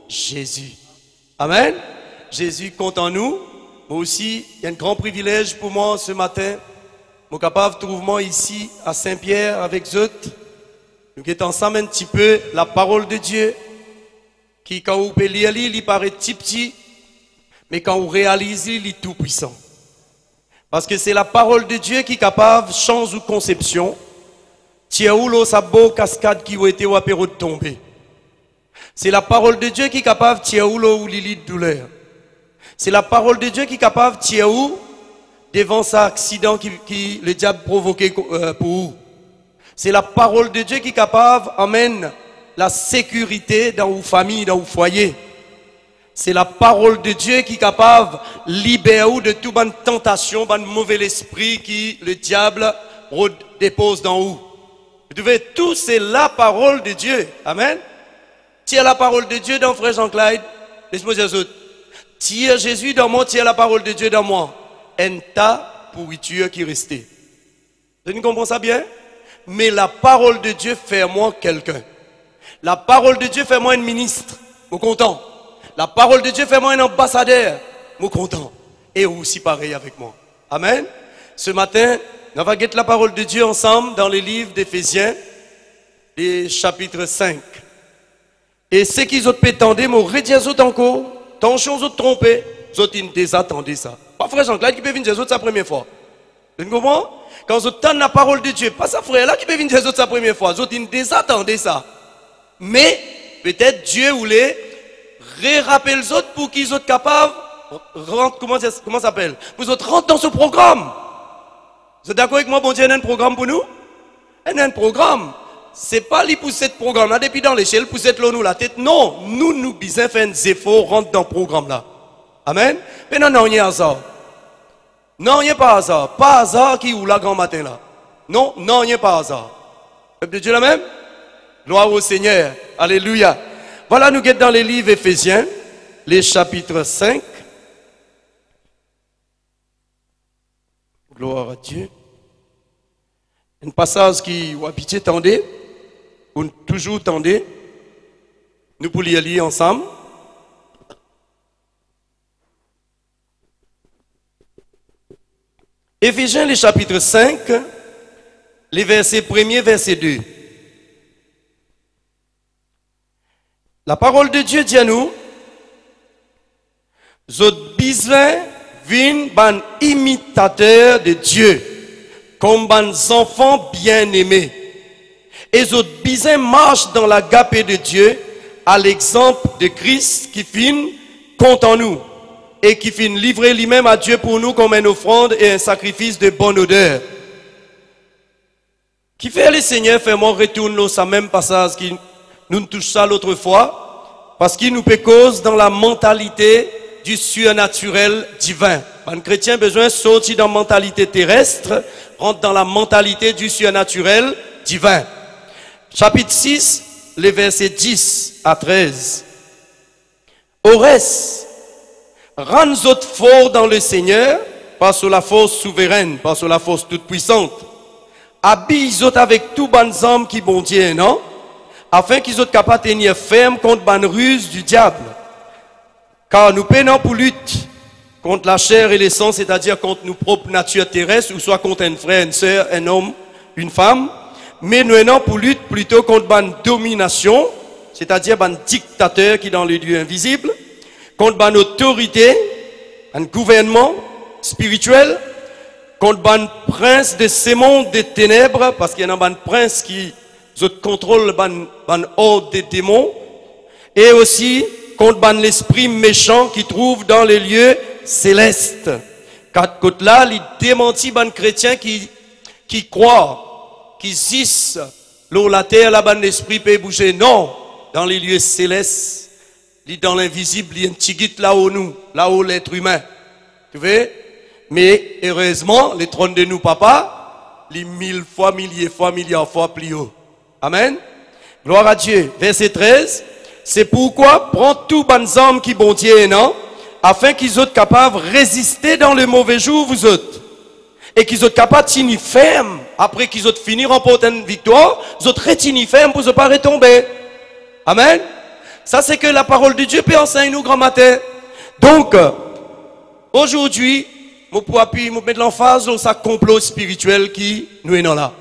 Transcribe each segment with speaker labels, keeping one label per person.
Speaker 1: Jésus. Amen. Jésus compte en nous. Moi aussi, il y a un grand privilège pour moi ce matin. Je suis capable de trouver moi ici à Saint-Pierre avec Zot. Nous sommes ensemble un petit peu la parole de Dieu. Qui, quand vous pouvez lire, il paraît petit, mais quand vous réalisez, il est tout puissant. Parce que c'est la parole de Dieu qui est capable de changer ou conception. Tiens où l'eau sa beau cascade qui a été au apéro de tomber. C'est la parole de Dieu qui est capable de tiens où l'eau ou l'île de douleur. C'est la parole de Dieu qui est capable de tiens où devant cet accident qui le diable provoqué pour vous. C'est la parole de Dieu qui est capable d'amener la sécurité dans vos familles, dans vos foyers. C'est la parole de Dieu qui est capable de libérer de toute bonne tentation, de mauvais esprit qui le diable dépose dans vous. Vous devez tout, c'est la parole de Dieu. Amen. Tiens la parole de Dieu dans frère Jean-Claude. Laisse-moi dire ça. Tiens Jésus dans moi, tiens la parole de Dieu dans moi. Un tas pourriture qui restait. Vous comprenez ça bien? Mais la parole de Dieu fait moi quelqu'un. La parole de Dieu fait moi un ministre. Vous content? La parole de Dieu fait moi un ambassadeur. Vous content? Et aussi pareil avec moi. Amen. Ce matin, on va guetter la parole de Dieu ensemble dans le livre d'Éphésiens, les chapitres 5. Et ce qu'ils ont pétendé, m'ont redit autres encore, tant chose autres trompé, autres ils désattendaient ça. Pas frère Jean-Claude qui peut venir dire autres sa première fois. Vous comprenez? Quand vous entendez la parole de Dieu, pas sa frère là qui peut venir dire autres sa première fois, autres ils désattendaient ça. Mais peut-être Dieu voulait rappeler les autres pour qu'ils soient capables comment ça s'appelle? Pour qu'ils rentrent dans ce programme. Vous êtes d'accord avec moi, bon Dieu, il y a un programme pour nous? Il y a un programme. C'est pas lui pour ce programme là, depuis dans l'échelle, pour cette nous la tête. Non, nous besoin faire des efforts, rentrer dans le programme là. Amen. Mais non, il y a hasard. Non, il n'y a pas hasard. Pas hasard qui ou là grand matin là. Non, il n'y a pas hasard. Peuple de Dieu la même? Gloire au Seigneur. Alléluia. Voilà, nous sommes dans les livres Éphésiens, les chapitres 5. Gloire à Dieu. Un passage qui, ou habitué, tendez, ou toujours tendez, nous pour lire ensemble. Éphésiens, les chapitres 5, les versets 1er, verset 2. La parole de Dieu dit à nous, vous besoin vin ban imitateur de Dieu, comme ban enfants bien-aimés. Et vous besoin marche dans l'agapé de Dieu, à l'exemple de Christ qui fin compte en nous, et qui fin livrer lui-même à Dieu pour nous comme une offrande et un sacrifice de bonne odeur. Qui fait le Seigneur, fait-moi retourner ça même passage qui nous touche ça l'autre fois, parce qu'il nous peut cause dans la mentalité du surnaturel divin. Un chrétien besoin de sortir dans la mentalité terrestre, rentre dans la mentalité du surnaturel divin. Chapitre 6, les versets 10 à 13. Au reste, rends-nous forts dans le Seigneur, pas sur la force souveraine, pas sur la force toute puissante. Habille-nous avec tout bon âme qui bon Dieu, non? Afin qu'ils soient capables de tenir ferme contre la ruse du diable. Car nous peinons pour lutte contre la chair et les sang, c'est-à-dire contre nos propres natures terrestres, ou soit contre un frère, une sœur, un homme, une femme. Mais nous peinons pour lutte plutôt contre la domination, c'est-à-dire un dictateur qui est dans les lieux invisibles, contre une autorité, un gouvernement spirituel, contre un prince de ces mondes des ténèbres, parce qu'il y a un prince qui contrôle un ordre des démons, et aussi contre l'esprit méchant qui trouve dans les lieux célestes. Quatre côtés là, il démentit les chrétiens qui croient, qui zissent, l'eau, la terre, là, l'esprit peut bouger. Non, dans les lieux célestes, dans l'invisible, il y a un petit guide là-haut nous, là-haut l'être humain. Tu vois? Mais heureusement, les trônes de nous, papa, les 1000 fois, milliers fois, milliards fois plus haut. Amen. Gloire à Dieu. Verset 13. C'est pourquoi prends tout bon hommes qui bon Dieu, non? Afin qu'ils soient capables de résister dans les mauvais jours, vous autres. Et qu'ils soient capables de tenir ferme. Après qu'ils soient fini remporter une victoire, ils soient retenir ferme pour ne pas retomber. Amen. Ça, c'est que la parole de Dieu peut enseigner nous grand matin. Donc, aujourd'hui, je peux mettre l'emphase sur ce complot spirituel qui nous est là.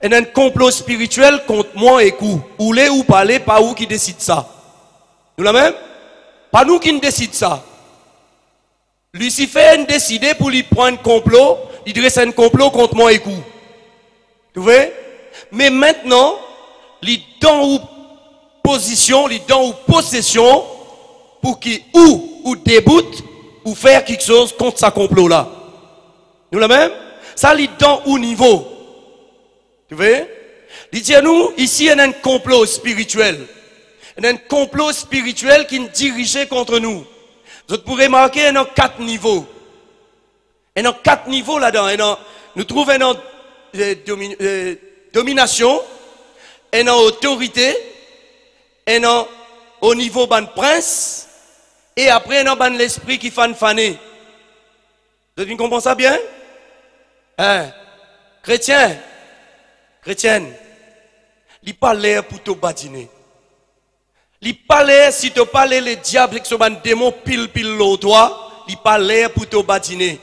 Speaker 1: Et un complot spirituel contre moi et coup. Ou les ou pas les, pas où qui décide ça. Nous la même? Pas nous qui décide ça. Lucifer a décidé pour lui prendre un complot, il dresse un complot contre moi et coup. Tu vois? Mais maintenant, il dans ou position, il dans ou possession pour qu'il ou déboute ou faire quelque chose contre ce complot là. Nous la même? Ça il dans ou niveau. Tu vois? Il dit à nous, ici il y a un complot spirituel. Il y a un complot spirituel qui est dirigé contre nous. Vous pourrez remarquer, il y a 4 niveaux. Il y a 4 niveaux là-dedans. Nous trouvons domination, il y a autorité, il y a au niveau ban prince, et après il y a l'esprit qui fané. Vous comprenez ça bien? Hein? Chrétienne, il pas l'air pour te badiner. Il pas l'air, si tu parles les diables qui sont des démons pile au doigt, il pas l'air pour te badiner.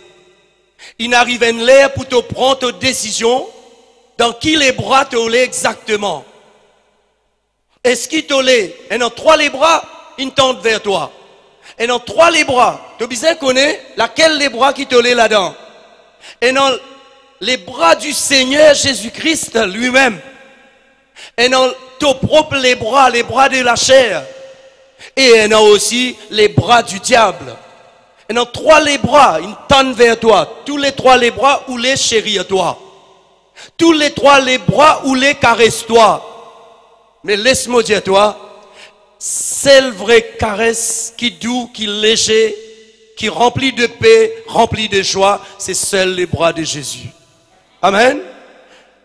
Speaker 1: Il n'arrive en l'air pour te prendre tes décisions dans qui les bras te lèvent exactement. Est-ce qu'il te lève? Et dans 3 les bras, il tente vers toi. Et dans 3 les bras, tu as besoin de connaître laquelle les bras qui te lèvent là-dedans. Et dans les bras du Seigneur Jésus-Christ lui-même. Et dans tes propres les bras de la chair. Et il y a aussi les bras du diable. Et dans 3 les bras, ils tendent vers toi. Tous les 3 les bras ou les chéris à toi. Tous les 3 les bras ou les caressent toi. Mais laisse-moi dire toi, celle vraie caresse qui doux, qui léger, qui remplit de paix, remplit de joie, c'est seul les bras de Jésus. Amen.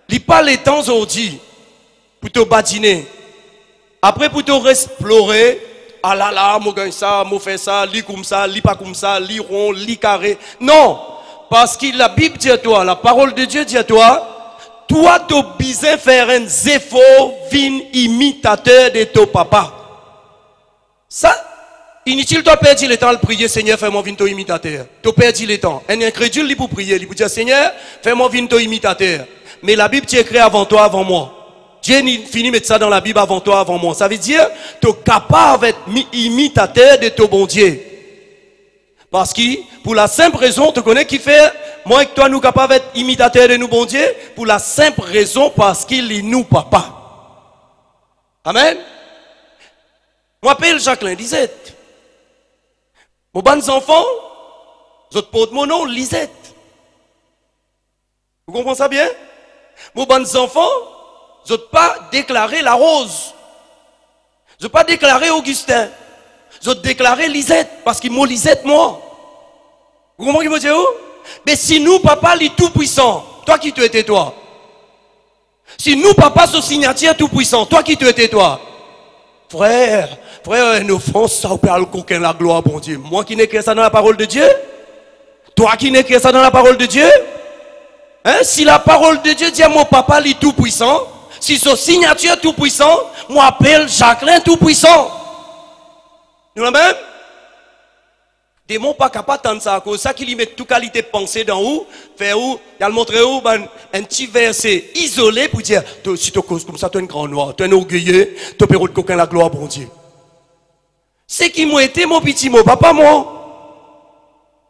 Speaker 1: Il pas les temps aujourd'hui pour te badiner. Après pour te explorer, ah là là, moi gagne ça, moi fais ça, lis comme ça, lis pas comme ça, lis rond, lis carré. Non, parce que la Bible dit à toi, la parole de Dieu dit à toi, toi tu besoin faire un effort, vin imitateur de ton papa. Ça, inutile tu perdu le temps de prier, Seigneur, fais-moi vin ton imitateur. Tu perdu le temps. Un incrédule, il peut prier, il peut dire, Seigneur, fais-moi vin ton imitateur. Mais la Bible t'est écrit avant toi, avant moi. Dieu finit de mettre ça dans la Bible avant toi, avant moi. Ça veut dire, tu es capable d'être imitateur de ton bon Dieu. Parce que, pour la simple raison, tu connais qui fait, moi et toi, nous capables d'être imitateurs de nous, bon Dieu, pour la simple raison, parce qu'il est nous, papa. Amen. Moi, m'appelle Jacqueline Lisette. Mon bons enfants, vous portez mon nom, Lisette. Vous comprenez ça bien? Mon bons enfants, je n'ai pas déclaré la rose. Je n'ai pas déclaré Augustin. Je n'ai déclaré Lisette. Parce qu'il m'a Lisette, moi. Vous comprenez ce que je veux dire? Mais si nous, papa, les tout puissant, toi qui te étais toi. Si nous, papa, ce signature tout puissant, toi qui te étais toi. Frère, une offense, ça parle qu'aucun la gloire, bon Dieu. Moi qui n'écris ça dans la parole de Dieu? Toi qui n'écris ça dans la parole de Dieu? Hein? Si la parole de Dieu dit à mon papa, les tout puissant, si son signature tout puissant, moi appelle Jacqueline tout puissant. Nous la même? Démon pas capable d'entendre ça à cause ça qui lui met toute qualité de pensée dans où, faire où, il a montré où un petit verset isolé pour dire si tu causes comme ça, tu es un grand noir, tu es un orgueilleux, tu peux coquin la gloire bon Dieu. C'est qui m'a été mon petit mot, papa moi.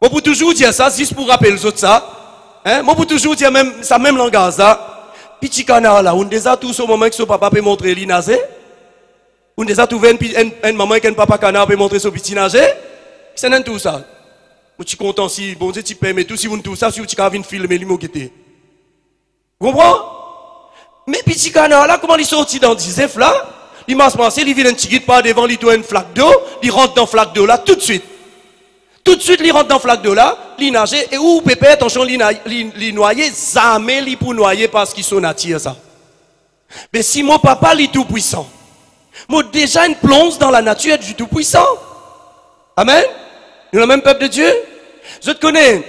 Speaker 1: Moi pour toujours dire ça, juste pour rappeler les autres ça. Hein? Moi pour toujours dire même ça même langage ça. Petit canard là, on déjà tout au moment que son papa peut montrer l'inazé. On déjà trouvé un maman qui un papa canard peut montrer son petit nager. C'est non tout ça. Je suis content si bon Dieu tu permets tout si vous tout ça si vous avez une filmer lui guetter. Vous comprenez? Mais petit canard là comment il sorti dans 10 là, il m'a passé, il vient un petit guide par devant, il doit une flaque d'eau, il rentre dans flaque d'eau là tout de suite. Tout de suite il rentre dans flaque d'eau là, il nage et où pépé attention il noyer, jamais il pour noyer parce qu'ils sont nature ça. Mais si mon papa est tout puissant, moi déjà une plonge dans la nature du tout puissant. Amen. Nous le même peuple de Dieu. Je te connais.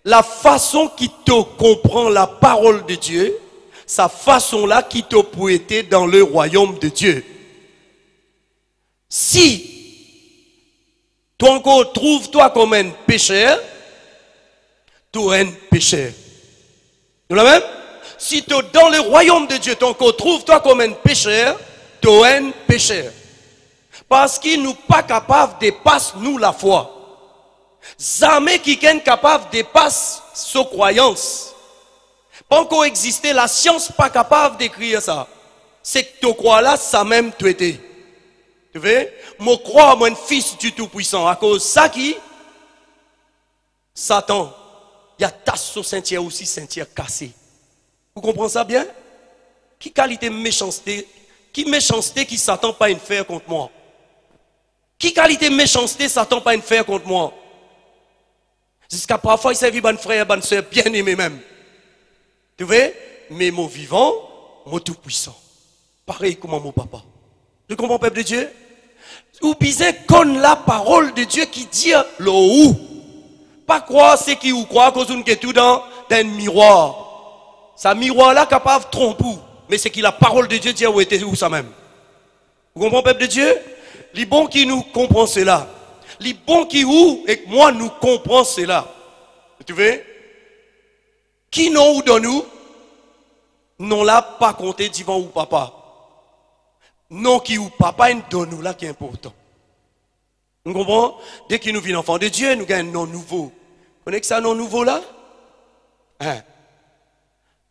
Speaker 1: La façon qui te comprend la parole de Dieu, sa façon là qui te pointé dans le royaume de Dieu. Toi encore, trouve-toi comme un pécheur, toi un pécheur. Nous la même? Si tu es dans le royaume de Dieu, ton encore, trouve-toi comme un pécheur, toi un pécheur. Parce qu'il nous pas capable de passer nous la foi. Jamais qui est capable de passer sa croyance. Pas encore exister, la science pas capable d'écrire ça. C'est que tu crois là, ça même tu étais. Tu veux? Moi crois mon fils du Tout-Puissant. À cause de ça qui, Satan, il y a tasse sur ceinture aussi, ceinture cassée. Vous comprenez ça bien? Qui qualité méchanceté, qui Satan pas une faire contre moi? Qui qualité méchanceté Satan pas une faire contre moi? Jusqu'à parfois il servit ban frère, ban soeur bien aimé même. Tu vois? Mais mon vivant, mon tout puissant. Pareil comme mon papa. Tu comprends, peuple de Dieu? Ou bien qu'on la parole de Dieu qui dit le ou. Pas croire ce qui ou croire cause on est tout dans un miroir. Ça miroir là capable de tromper. Mais c'est que la parole de Dieu dit où était où ça même. Vous comprenez, peuple de Dieu? Les bons qui nous comprennent cela. Les bons qui ou et moi nous comprenons cela. Tu vois? Qui non ou dans nous, non là pas compter devant ou papa. Non qui ou papa une donne nous là qui est important. Vous comprenez? Dès qu'il nous vient enfant de Dieu, nous gagnons un nom nouveau. Vous connaissez ça, nom nouveau là? Hein?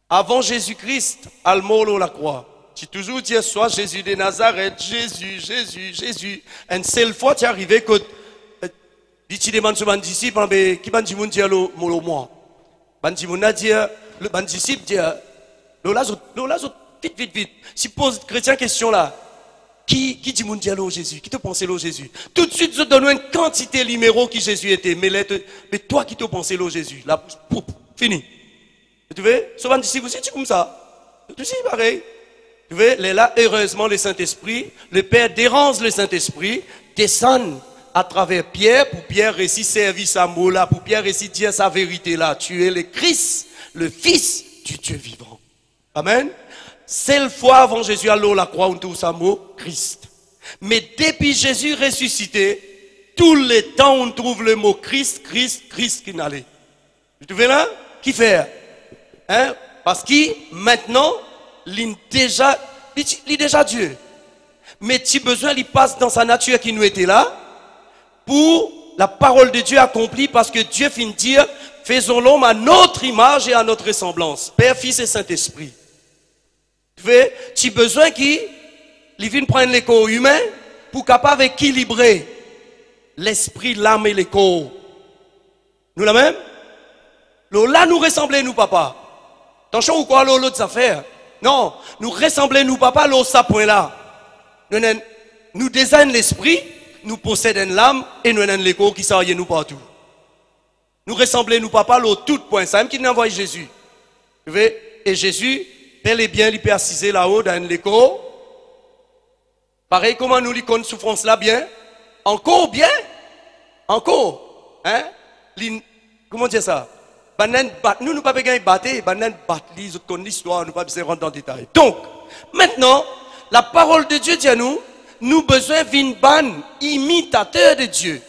Speaker 1: Avant Jésus-Christ, al mort la croix. Tu toujours dis soit Jésus de Nazareth, Jésus. Une seule fois tu es arrivé que tu demandes sur les disciples, qui va dire dire le moi. Les disciples disent, vite. Si pose chrétien question là, qui dit mon dialogue Jésus? Qui te pense l'eau Jésus? Tout de suite, je donne une quantité de numéros qui Jésus était. Mais toi qui te pense l'eau Jésus? Là, pouf, fini. Tu vois? Souvent disciples aussi, tu comme ça. Tu sais, pareil. Tu vois? Là, heureusement, le Saint-Esprit, le Père dérange le Saint-Esprit, descend à travers Pierre, pour Pierre récit servir sa mot là, pour Pierre récit dire sa vérité là. Tu es le Christ, le Fils du Dieu vivant. Amen. Seule fois avant Jésus à l'eau la croix, on trouve sa mot Christ. Mais depuis Jésus ressuscité, tout le temps on trouve le mot Christ qui n'allait. Tu vois là? Qui fait? Hein? Parce que maintenant, il est déjà Dieu. Mais tu besoin, il passe dans sa nature qui nous était là, pour la parole de Dieu accomplie, parce que Dieu finit de dire, faisons l'homme à notre image et à notre ressemblance. Père, Fils et Saint-Esprit. Tu as besoin qu'il vienne prendre les corps humains pour capable équilibrer l'esprit, l'âme et les corps. Nous la même? Là, nous ressemblons, nous, papa. Attention, ou quoi, l'autre affaire? Non, nous ressemblons, nous, papa, l'autre, ça point là. Nous désignons l'esprit, nous possédons l'âme et nous avons les corps qui s'arrêtent nous partout. Nous ressemblons, nous, papa, l'autre, tout point. Ça même qui nous envoie Jésus. Et Jésus, bel et bien, il peut assiser là-haut dans l'écho. Pareil, comment nous lui connaissons souffrance là bien? Encore bien? Encore? Hein? Comment dire ça? Nous ne pouvons pas gagner battre, nous connaissons l'histoire, nous ne pouvons pas rentrer dans le détail. Donc, maintenant, la parole de Dieu dit à nous, nous besoin d'une bonne imitateur de Dieu.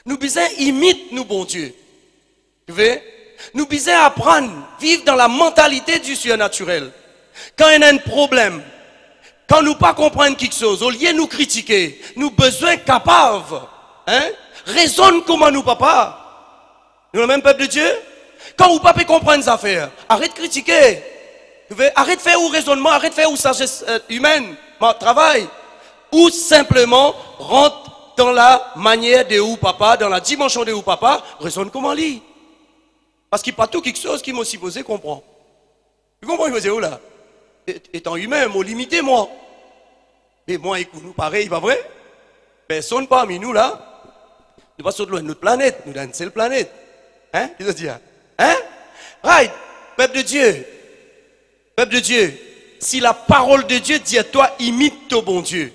Speaker 1: Nous besoin imite nous, bon Dieu. Tu veux? Nous besoin apprendre, vivre dans la mentalité du surnaturel. Quand il y a un problème, quand nous pas comprendre quelque chose, au lieu de nous critiquer, nous besoin capables, hein, raisonne comment nous papa. Nous le même peuple de Dieu. Quand vous ne pouvez pas comprendre les affaires, arrête de critiquer. Arrête de faire ou raisonnement, arrête de faire ou sagesse humaine, travail. Ou simplement rentre dans la manière de où papa, dans la dimension de où papa, raisonne comment lui. Parce qu'il n'y a pas tout quelque chose qui m'a supposé comprendre. Tu comprends, il me dit où là? Étant humain, m'a limité moi. Mais moi, écoute, nous pareil, pas vrai? Personne parmi nous là, nous pas sur notre planète, nous dans une seule planète. Hein? Qu'est-ce que ça dit? Hein? Right, peuple de Dieu. Peuple de Dieu, si la parole de Dieu dit à toi, imite ton bon Dieu.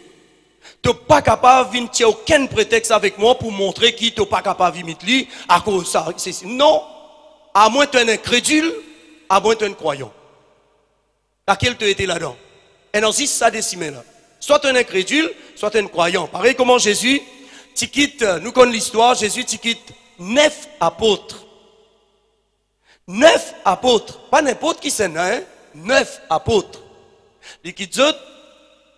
Speaker 1: Tu n'es pas capable de venir, tu n'as aucun prétexte avec moi pour montrer qu'il n'est pas capable d'imiter lui à cause de ça. Non. À moins tu es un incrédule, à moins tu es un croyant. Laquelle tu étais là-dedans? Et non, si ça décimé là. Soit tu es un incrédule, soit tu es un croyant. Pareil comment Jésus, quitte, nous connaissons l'histoire, Jésus quitte 9 apôtres. 9 apôtres. Pas n'importe qui c'est, hein? 9 apôtres. Il quitte eux,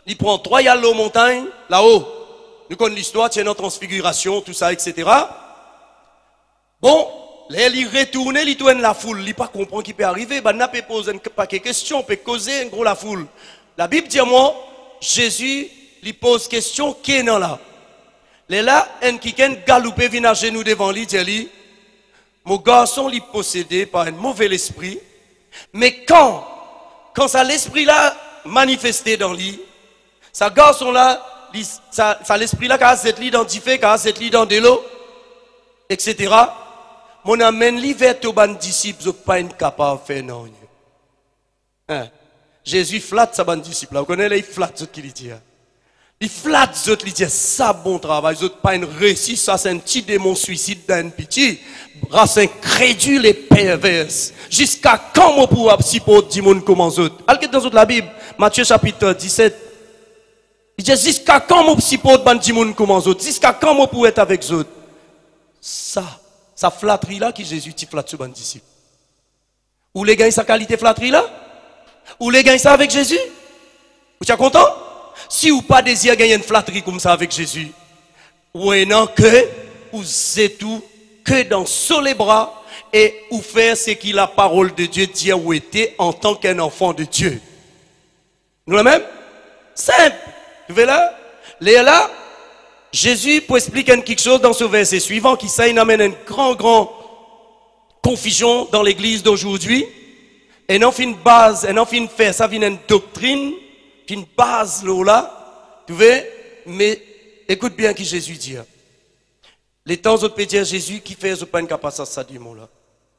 Speaker 1: il prend 3 y aller aux montagnes, là-haut. Nous connaissons l'histoire, tiens, notre transfiguration, tout ça, etc. Bon, là, il retourne, il tourne la foule, il pas comprend qui peut arriver, il n'a pas poser un paquet de questions, il peut causer un gros la foule. La Bible dit à moi, Jésus lui pose question, qui est là? Là, un qui vient galouper, vient à genoux devant lui, dit, mon garçon est possédé par un mauvais esprit, mais quand ça l'esprit là manifesté dans lui, ce garçon là, ça l'esprit là, quand c'est identifié, quand c'est identifié, etc. Mon amène lui vers tous les disciples, pas incapable de faire non. Hein? Jésus flatte sa bande disciples. Vous connaissez, il flatte ce qu'il dit. Il flatte ce qu'il dit. Ça bon travail, ce pas une réussite, ça c'est un petit démon suicide d'un petit. Race incrédule et perverse. Jusqu'à quand mon pouvoir psychote dit mon comment autres. Allez dans la Bible, Matthieu chapitre 17. Il dit jusqu'à quand mon psychote dit mon comment autres. Jusqu'à quand mon pouvoir être avec eux. Ça flatterie là qui Jésus t'y flatte sur les disciples. Ou les gagne sa qualité flatterie là? Ou les gagne ça avec Jésus? Vous êtes content? Si ou pas désir gagner une flatterie comme ça avec Jésus, ou non que, ou c'est tout, que dans les bras, et ou faire ce que la parole de Dieu dit ou était en tant qu'un enfant de Dieu. Nous la même? Simple. Vous voyez là? Là, Jésus, pour expliquer quelque chose dans ce verset suivant, qui ça, il amène une grande confusion dans l'église d'aujourd'hui. Et non, une base, et non, une fait, ça vient une doctrine, une base là, tu vois, mais écoute bien qui Jésus dit. Les temps autres peut dire Jésus qui fait pas une capacité ça du mot là.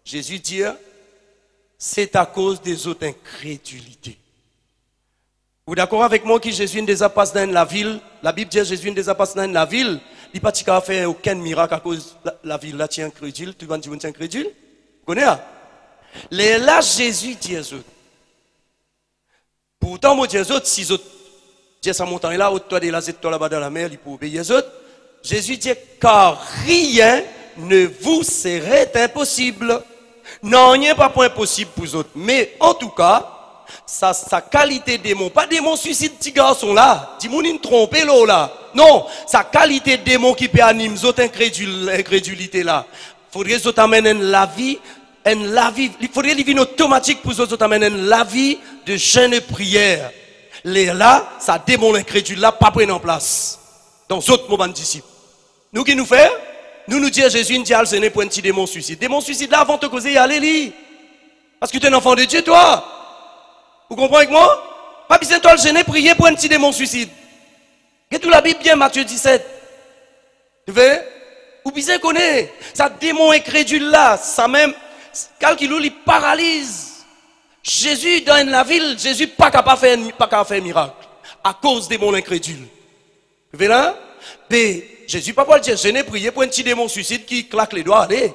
Speaker 1: Jésus dit, c'est à cause des autres incrédulités. Vous êtes d'accord avec moi que Jésus ne les a pas dans la ville? La Bible dit Jésus ne les a pas dans la ville. Il n'a pas fait aucun miracle à cause de la ville là, tu es incrédule. Tu vas dire tu es incrédule? Vous connaissez? Là, Jésus dit aux autres. Pourtant, moi, dis aux autres, si autres, dis sa montagne là, toi de la toi là-bas dans la mer, il peut obéir aux autres. Jésus dit, car rien ne vous serait impossible. Non, il n'y a pas point impossible pour les autres. Mais en tout cas, sa qualité démon, pas démon suicide petit garçon là, dis-moi une trompé là. Non, sa qualité démon qui peut animer les autres incrédulité là. Faudrait que amènent la vie. Il faudrait une vie automatique pour les autres amener la vie de jeûne et prière. Là, ça démon l'incrédule là, pas prendre en place. Dans d'autres moments disciples. Nous qui nous faisons? Nous disons Jésus, nous disons ce n'est pas un petit démon suicide. Démon suicide là, avant de te causer, allez-y. Parce que tu es un enfant de Dieu, toi. Vous comprenez avec moi? Pas besoin de toi le gêner, prier pour un petit démon suicide. Et tout la Bible bien, Matthieu 17. Tu veux? Ou bien connaître. Ça démon incrédule là, ça même. Calculou, il paralyse. Jésus dans la ville, Jésus pas capable de faire un miracle. À cause des démons incrédules. Vous voyez là? Mais Jésus pas pour le dire, je n'ai prié pour un petit démon suicide qui claque les doigts. Allez.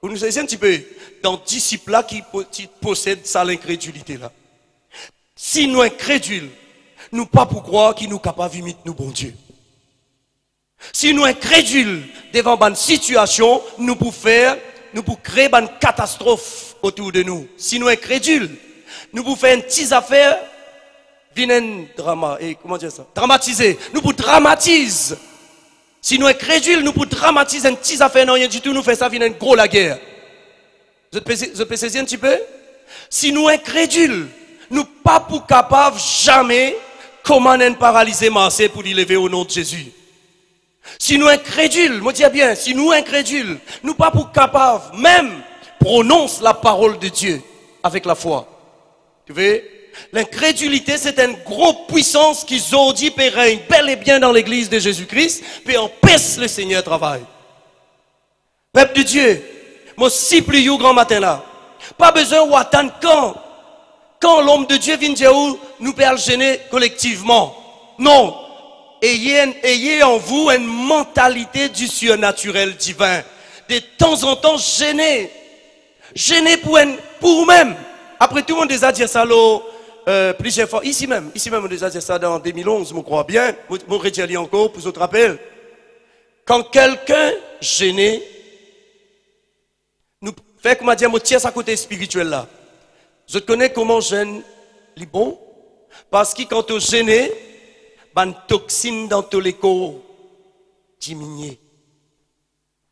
Speaker 1: Vous nous savez un petit peu. Dans disciples là qui possèdent ça l'incrédulité là. Si nous incrédules, nous pas pour croire qu'il nous capable d'imiter nous bon Dieu. Si nous incrédules devant une situation, nous pour créer une catastrophe autour de nous. Si nous incrédules, nous pour faire une petite affaire, viennent drama, et comment dire ça? Dramatiser. Nous pour dramatiser. Si nous incrédules, nous pour dramatiser une petite affaire, non rien du tout, nous faisons ça, vient une grosse la guerre. Je peux saisir un petit peu? Si nous incrédules, nous pas pour capable jamais commander un paralysé Marseille pour lui lever au nom de Jésus. Si nous incrédules, moi dis bien, si nous incrédules, nous pas pour capable, même prononce la parole de Dieu avec la foi. Tu veux? L'incrédulité, c'est une grosse puissance qui aujourd'hui peut régner bel et bien dans l'église de Jésus-Christ, puis empêche le Seigneur travail. Peuple de Dieu, moi supplie au grand matin là. Pas besoin d'attendre quand l'homme de Dieu vient dire où nous peut le gêner collectivement. Non. Ayez en vous une mentalité du surnaturel divin. De temps en temps, gênez. Gênez pour vous-même. Après tout, on déjà dit ça plusieurs fois. Ici même, on déjà dit ça dans 2011, je crois bien. Je vais redire encore pour votre rappel. Quand quelqu'un gêné, nous fait comme dire, tiens sa côté spirituel là. Je connais comment gêne les bons, parce que quand tu es gêné, ban toxine dans tous les corps diminue.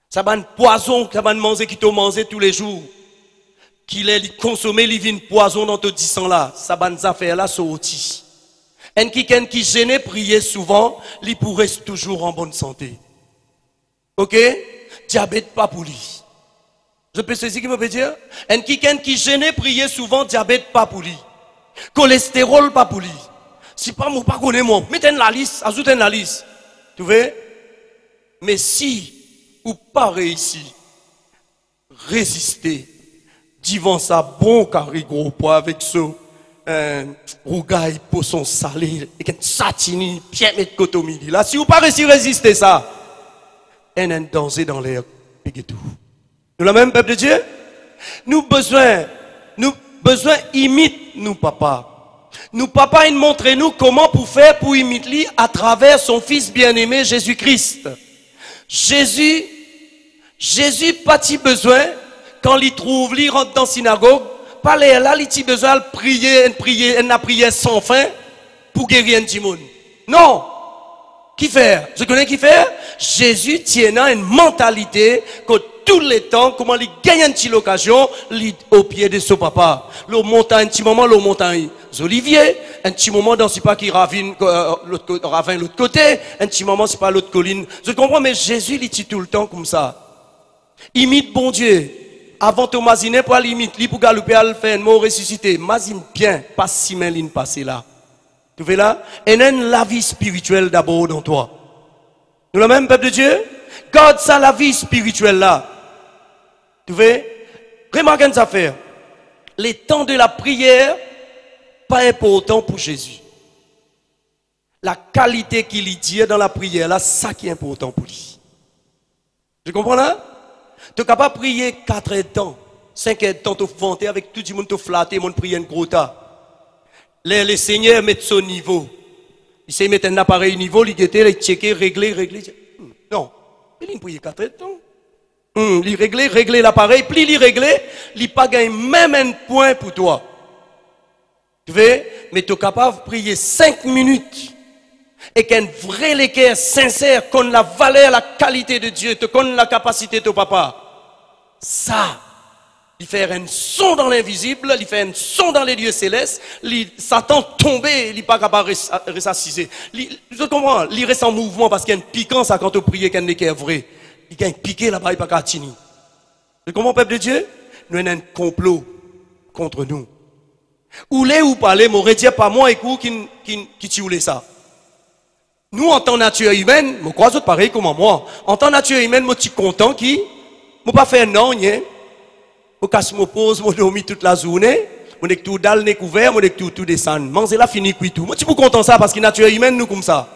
Speaker 1: Ça ban poison, ça ban manger qui te mange tous les jours. Qu'il est consommé, il vient poison dans ton sang là. Ça ban affaires là sorti. Un qui gêné prier souvent, il pourrait toujours en bonne santé. OK? Diabète pas pour lui. Je peux saisir qui me peut dire? Un qui gêné prier souvent, diabète pas pour lui. Cholestérol pas pour lui. Si pas moi pas connais moi, mettez la liste, ajoutez la liste. Tu vois? Mais si ou pas réussi, résister, devant ça bon carré gros poids avec ce rougaille poisson salé et qu'un satini bien mettre côté midi là, si vous pas réussi résister ça, un danger dans l'air et tout. Nous la même peuple de Dieu, nous besoin imite nous papa. Nous papa il montre nous comment pour faire pour imiter lui à travers son fils bien-aimé Jésus-Christ. Jésus pas t besoin quand il trouve, il rentre dans la synagogue, pas là, il a besoin de prier, une prière sans fin pour guérir un petit monde. Non. Qui fait? Je connais qui fait? Jésus tient une mentalité que tous les temps, comment il gagne une petite occasion, au pied de son papa. Le montagne, un petit moment, le montagne. Olivier, un petit moment dans c'est pas qui ravine l'autre côté, un petit moment c'est pas l'autre colline. Je comprends, mais Jésus il dit tout le temps comme ça. Imite bon Dieu. Avant de m'aziner pour l'imiter, pour galoper à le faire, un mot ressuscité. Mazine bien, pas si mal in passé là. Tu vois là? Et la vie spirituelle d'abord dans toi. Nous le même peuple de Dieu? Garde ça la vie spirituelle là. Tu vois? Remarquez une affaire. Les temps de la prière, pas important pour Jésus. La qualité qu'il y dit dans la prière là, ça qui est important pour lui. Tu comprends là? Tu es capable de prier 4 heures de temps, 5 heures de temps, tu vanter avec tout le monde, tu flatter, mon prier un gros tas. Les seigneurs mettent son niveau. Ils se mettent un appareil niveau, ils guettent, ils checker, régler. Non, il prie 4 heures de temps. Il régler l'appareil, puis il régler, il pas gagne même un point pour toi. Tu veux, mais tu es capable de prier 5 minutes. Et qu'un vrai l'équerre sincère, qu'on la valeur, la qualité de Dieu, te connaît la capacité de ton papa. Ça, il fait un son dans l'invisible, il fait un son dans les lieux célestes, Satan tombé, il n'est pas capable de ressusciter. Je comprends, il reste en mouvement parce qu'il y a une piquance quand tu pries qu'un équerre vrai. Il y a un piqué là-bas, il n'y a pas qu'à tini. Je comprends, peuple de Dieu? Nous avons un complot contre nous. Ou les ou parler, m'aurait dit pas moi et qui tue ça. Nous, en tant que nature humaine, je crois que c'est pareil comme moi. En tant que nature humaine, je suis content qui, je ne pas faire non, je casse mon pose, je dormir toute la journée, je suis tout dalle couvert, je suis tout descend. Manger là, fini, puis tout. Je suis content ça parce que nature humaine, nous comme ça.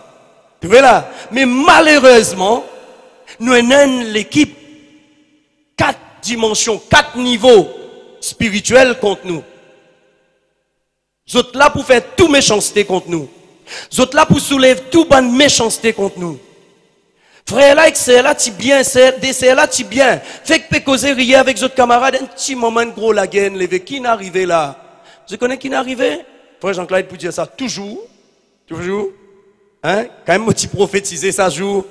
Speaker 1: Tu vois là? Mais malheureusement, nous avons l'équipe, 4 dimensions, 4 niveaux spirituels contre nous. Vous êtes là pour faire toute méchanceté contre nous. Vous êtes là pour soulever toute bonne méchanceté contre nous. Frère là, c'est là, tu bien, c'est là, tu bien. Fait que peut causer rien avec votre camarade, un petit moment de gros la gaine, levé. Qui n'est arrivé là? Je connais qui n'est arrivé? Frère Jean-Claude pour dire ça toujours. Hein? Quand même, je prophétisé ça jour.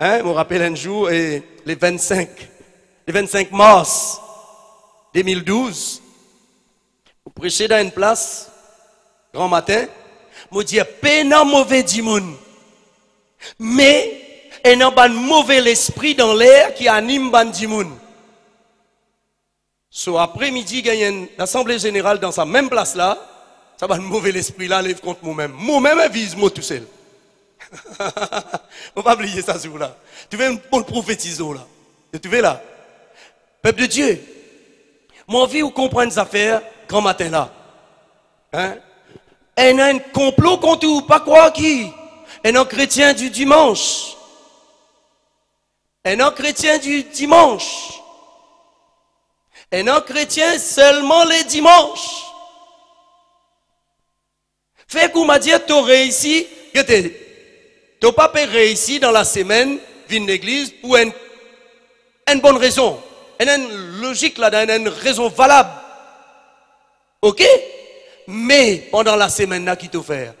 Speaker 1: Hein? Je me rappelle un jour, et les 25 mars 2012, vous prêchez dans une place, grand matin, je dis, peine mauvais dimoun. Mais, il y a un mauvais esprit dans l'air qui anime ban dimoun. So après-midi, il y a une assemblée générale dans sa même place là, ça va un mauvais esprit là, lève contre moi-même. Moi-même, je vise moi tout seul. On va oublier ça sur là. Tu veux une bonne prophétiser là. Tu veux là? Peuple de Dieu, mon envie vous comprendre ces affaires grand matin là. Hein? Et il y a un complot contre vous, pas quoi qui? Et un chrétien du dimanche. Et un chrétien du dimanche. Et un chrétien seulement les dimanches. Fait qu'on m'a dit, tu as réussi, tu n'as pas réussi dans la semaine, viennent l'église pour une bonne raison. Une logique là, une raison valable. Ok? Mais pendant la semaine là, qui te fait?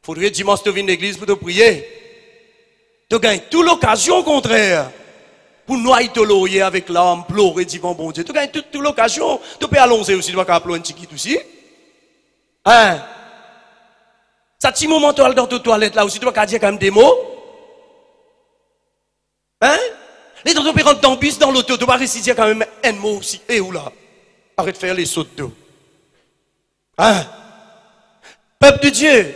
Speaker 1: Faudrait dimanche te venir l'église pour te prier. Tu gagnes toute l'occasion contraire. Pour noyer ton laurier avec l'âme, pleurer devant bon Dieu. Tu gagnes toute l'occasion. Tu peux allonger aussi, tu vas appeler un petit aussi. Hein? Ça petit moment toi dans ta toilette là aussi, tu vas dire quand même des mots. Hein? Les gens qui rentrent dans le bus, dans l'auto, tu vas réciter quand même un mot aussi. Et où là? Arrête de faire les sautes d'eau. Hein? Peuple de Dieu,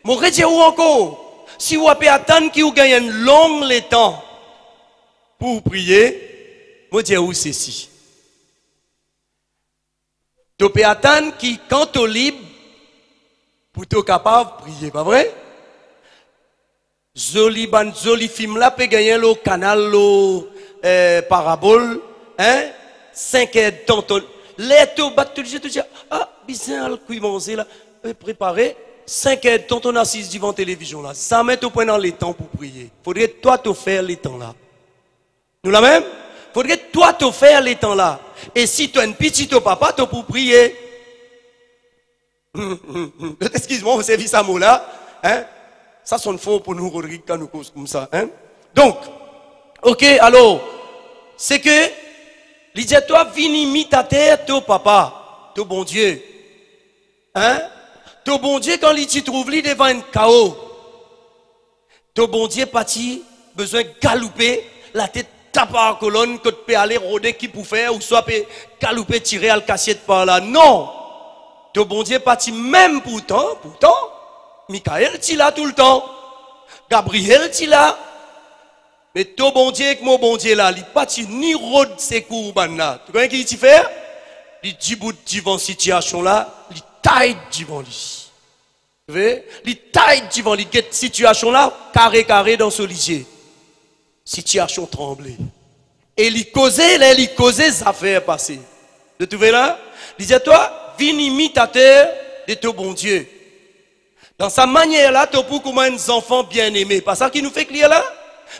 Speaker 1: mon redire ou encore, si vous avez attendre qu'il vous gagne un long temps pour prier, moi dire où c'est si. Tu peux attendre qui, quand tu es libre, pour être capable de prier, pas vrai? Joli film là, peut gagner le canal, le parabole, hein? 5 heures de temps. Les taux battent tout le jeu, tu dis, ah, bizarre, le coup, manger là, préparer. 5 heures de temps, on assise devant la télévision là. Ça met au point dans les temps pour prier. Faudrait toi te faire les temps là. Nous la même? Faudrait toi te faire les temps là. Et si tu as une petite au papa, tu pour prier. Excuse-moi, vous savez ça mot là, hein? Ça sonne faux pour nous, Rodrigue, quand nous causons comme ça, hein? Donc, ok, alors, c'est que, il dit, toi, viens imiter ton papa, ton bon Dieu, hein? Ton bon Dieu, quand il t'y trouve, il devant un chaos. Ton bon Dieu, parti, besoin de galouper, la tête tape à la colonne, que tu peux aller rôder qui pour faire, ou soit peut galouper, tirer à la cassette par là. Non! Ton bon Dieu parti même pourtant, Michael t'y là tout le temps. Gabriel t'y là. Mais ton bon Dieu avec mon bon Dieu là, il parti ni rôde ses courban là. Tu connais qui t'y fait? Il dit bout devant situation là, il taille devant lui. Tu vois? Il taille devant lui, cette situation là, carré dans ce lycée. Situation tremblée. Et il causait ça affaires passées. Tu trouves là? Il dit à toi, viens imitateur de ton bon Dieu. Dans sa manière là, tu pour comme un enfant bien aimé. Pas ça qui nous fait clair là?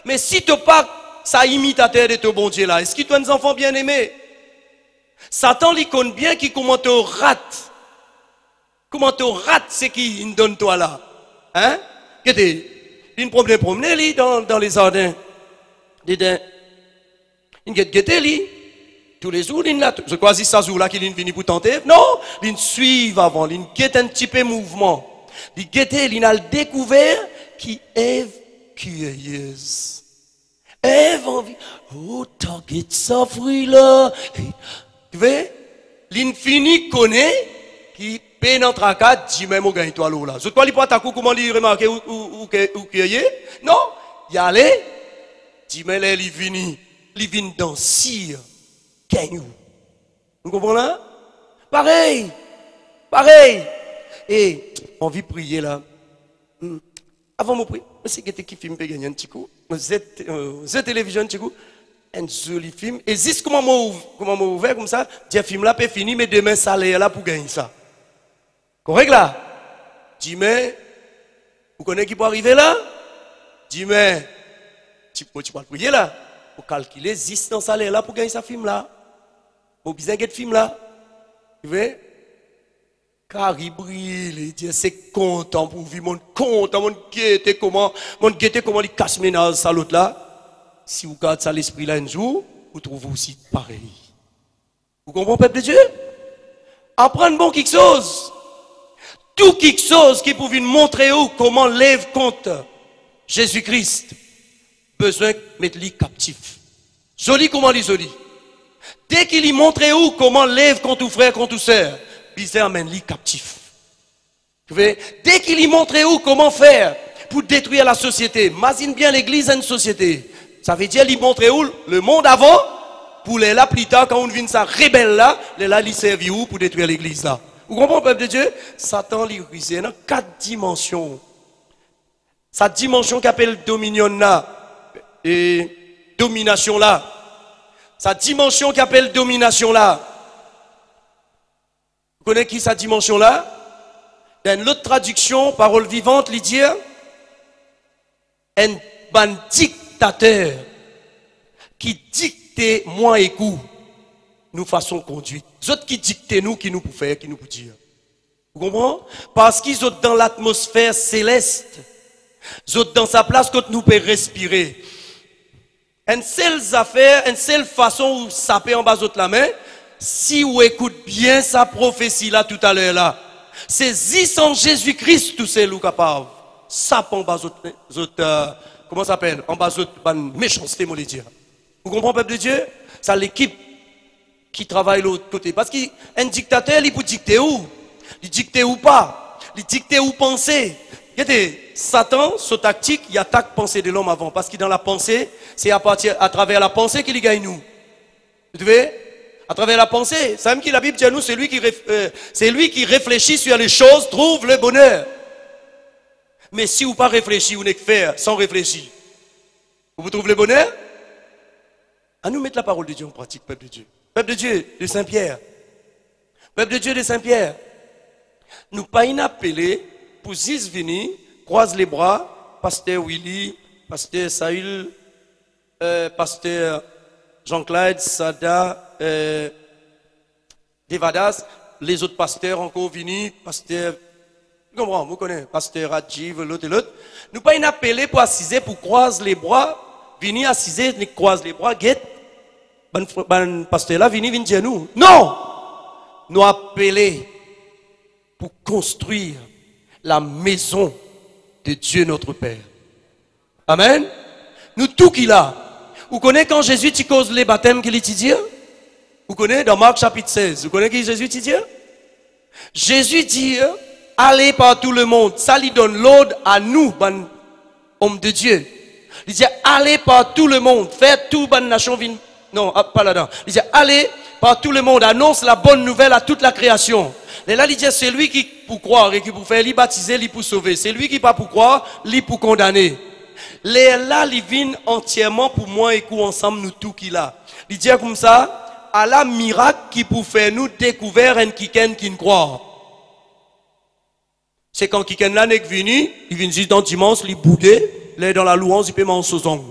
Speaker 1: Mais si tu pas ça imitateur de ton bon Dieu là, est-ce que tu es un enfant bien aimé? Satan lui connaît bien qui comment tu rates. Comment tu rates ce qu'il donne toi là? Hein? Il problème promener lui dans les jardins. Il guette lui. Tous les jours, je crois que c'est ça jour là qu'il vient pour tenter. Non, il suit avant, il guette un petit peu mouvement. Il guette, il a découvert qui Ève curieuse. Ève envie. Oh, t'as guette ça fruit là. Tu vois? L'infini connaît qui pénètre à quatre, dit même au gagne toi là. Je crois qu'il pas ta coup comment il remarque ou cueillir. Non, il allait. Dit mais là il vient dans cire. Vous comprenez là? Pareil. Et on vit prier là. Avant de prier, c'est qui film peut gagner un petit coup. Z télévision un petit coup. Un joli film. Et juste comment m'a ouvert comme ça, dire film là peut finir, mais demain salaire là pour gagner ça. Correct là? Dis mais, vous connaissez qui peut arriver là? Dis mais, tu peux prier là? Pour calculer 10 dans salaire là pour gagner ça film là. Vous besoin de film là. Tu vois? Car il brille, Dieu c'est content pour vivre, mon content, mon guetté comment il casse ménage ça l'autre là. Si vous gardez ça l'esprit là un jour, vous trouvez aussi pareil. Vous comprenez peuple de Dieu? Apprendre bon quelque chose. Tout quelque chose qui pouvait montrer où comment lève compte Jésus-Christ. Besoin de mettre lui captif. Joli comment il joli. Dès qu'il y montre où comment lève contre tout frère, contre tout sœur, bizarre amène lui captif. Dès qu'il y montre où comment faire pour détruire la société, imagine bien l'église à une société. Ça veut dire, il montre où le monde avant, pour les là plus tard, quand on vient ça rebelle là, les là, il servi où pour détruire l'église là. Vous comprenez, peuple de Dieu? Satan, il est dans 4 dimensions. Sa dimension qu'appelle dominion là, et domination là. Sa dimension qu'appelle domination là. Vous connaissez qui sa dimension là? Dans l'autre traduction, parole vivante, il dit un ban dictature dictateur qui dictait moi et vous, nous façon conduite. Les autres qui dictaient nous, qui nous pour faire, qui nous pour dire. Vous comprenez? Parce qu'ils sont dans l'atmosphère céleste. Ils sont dans sa place quand nous pouvons respirer. Une seule affaire, une seule façon où ça peut en bas de la main, si vous écoutez bien sa prophétie là tout à l'heure là, c'est sans Jésus-Christ tout c'est capable. Ça peut en bas de comment ça s'appelle? En bas de méchanceté, moi le dire. Vous comprenez, peuple de Dieu? C'est l'équipe qui travaille de l'autre côté. Parce qu'un dictateur, il peut dicter où? Il dicte ou pas? Il dicte ou penser? Satan, sa tactique, il attaque pensée de l'homme avant. Parce que dans la pensée, c'est à travers la pensée qu'il gagne nous. Vous savez? À travers la pensée. C'est même que la Bible dit à nous, c'est lui qui réfléchit sur les choses, trouve le bonheur. Mais si vous pas réfléchir, vous n'êtes que faire sans réfléchir. Vous trouvez le bonheur? À nous mettre la parole de Dieu en pratique, peuple de Dieu. Peuple de Dieu de Saint-Pierre. Peuple de Dieu de Saint-Pierre. Nous pas inappelés pour venir, croise les bras, pasteur Willy, pasteur Saül, pasteur Jean-Claude, Sada, Devadas, les autres pasteurs encore venus, pasteur, vous connaissez, pasteur Rajiv, l'autre et l'autre. Nous pas inappelés pour assiser, pour croiser les bras, venir assiser, nous croise les bras, guette. Ben pasteur là, venir dire nous. Non! Nous appelés pour construire la maison de Dieu notre Père. Amen. Nous tout qu'il a. Vous connaissez quand Jésus t'y cause les baptêmes qu'il dit? Vous connaissez dans Marc chapitre 16. Vous connaissez qui Jésus t'y dit? Jésus dit, allez par tout le monde. Ça lui donne l'ordre à nous, ben, hommes de Dieu. Il dit, allez par tout le monde. Faites tout, ben, nation vine. Non, pas là-dedans. Il dit, allez par tout le monde. Annonce la bonne nouvelle à toute la création. Et là, il dit, c'est lui qui pour croire et qui pour faire, lui baptiser, lui pour sauver. C'est lui qui pas pour croire, lui pour condamner. Les là, il vient entièrement pour moi et pour ensemble, nous tout qu'il a. Il dit comme ça, à la miracle qui pour faire nous découvrir un kiken qui ne croit. C'est quand kiken là n'est venu, il vient juste dans dimanche, il bouguer, il est dans la louange, il peut m'en sozong.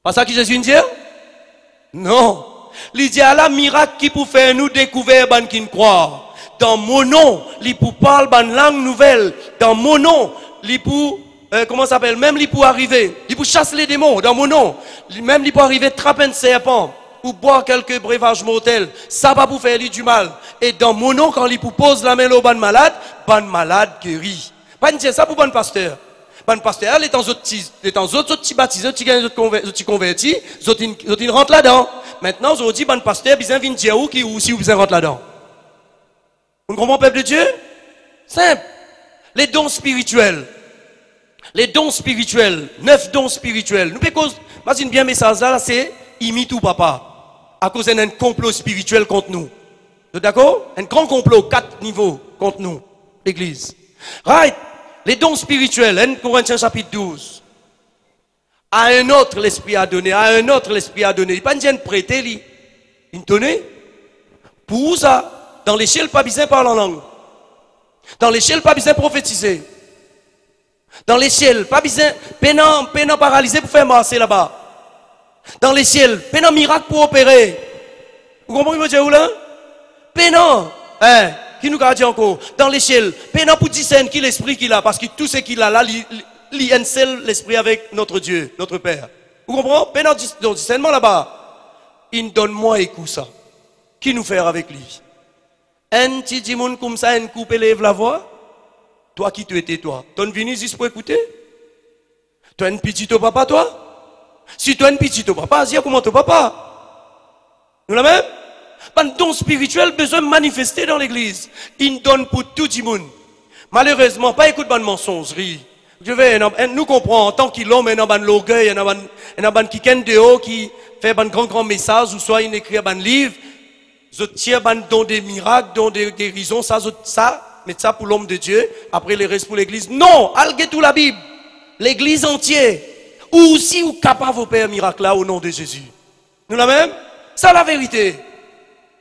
Speaker 1: Pas ça que Jésus dit? Non. Il dit à la miracle qui pour faire nous découvrir ban qui ne croit. Dans mon nom, il pour parler ban langue nouvelle. Dans mon nom, il pour comment ça s'appelle? Même il pour arriver, il pour chasser les démons. Dans mon nom, même il pour arriver trapper un serpent ou boire quelques breuvages mortels. Ça va pour faire lui du mal. Et dans mon nom, quand il pour pose la main au ban malade guérit. Pas dire ça pour ban pasteur. Ban pasteur, les temps autres petits baptisés, petits convertis, ils rentrent là-dedans. Maintenant, je dis, ban pasteur, ils viennent dire où qui aussi vous rentrent là-dedans. Vous comprenez, peuple de Dieu? Simple. Les dons spirituels. Les dons spirituels. 9 dons spirituels. Nous pouvons, imagine bien, message là, c'est imite ou papa. À cause d'un complot spirituel contre nous. D'accord? Un grand complot, 4 niveaux contre nous, l'église. Right? Les dons spirituels, 1 Corinthiens chapitre 12. À un autre l'esprit a donné, à un autre l'esprit a donné. Il n'y a pas de prêter, il donne. Pour ça, dans les ciels, pas besoin de parler en langue. Dans les ciels, pas besoin de prophétiser. Dans les ciels, pas besoin, pénant paralysé pour faire marcher là-bas. Dans les ciels, pénant miracle pour opérer. Vous comprenez, monsieur, où là? Pénant, qui nous garde encore? Dans les ciels, pénant pour discerner qui l'esprit qu'il a, parce que tout ce qu'il a là, il y a un seul l'esprit avec notre Dieu, notre Père. Vous comprenez? Pénant discernement là-bas. Il donne moi écoute ça. Qui nous fait avec lui? Un petit dimoun comme ça, un coupe élève la voix. Toi qui tu étais toi. Tu es venu juste pour écouter? Tu es un petit au papa toi? Si tu es un petit au papa, dis comment ton papa? Nous la même? Un don spirituel besoin de manifester dans l'église. Il donne pour tout le monde. Malheureusement, pas écoute de mensongerie. Nous comprenons en tant qu'il homme, il y a un l'orgueil, il y a un qui ken dehors, qui fait un grand message, ou soit il écrit un livre, je tiens un don des miracles, don des guérisons, ça, mais ça pour l'homme de Dieu, après les restes pour l'église. Non, alguez tout la Bible. L'église entière. Ou si vous capable de faire un miracle là au nom de Jésus. Nous la même? Ça la vérité.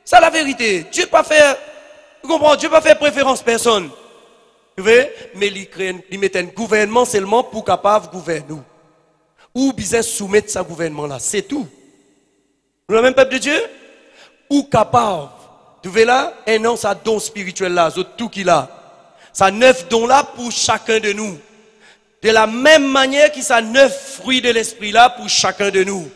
Speaker 1: Ça la vérité. Dieu pas faire, vous comprenez, Dieu pas faire préférence personne. Vous voyez? Mais il met un gouvernement seulement pour capable de gouverner nous. ou bien soumettre sa gouvernement là, c'est tout. Nous, le même peuple de Dieu, ou capable, tu veux là, et non, ça don spirituel là, tout qu'il a. Ça 9 dons là pour chacun de nous. De la même manière qu'il ça 9 fruits de l'esprit là pour chacun de nous.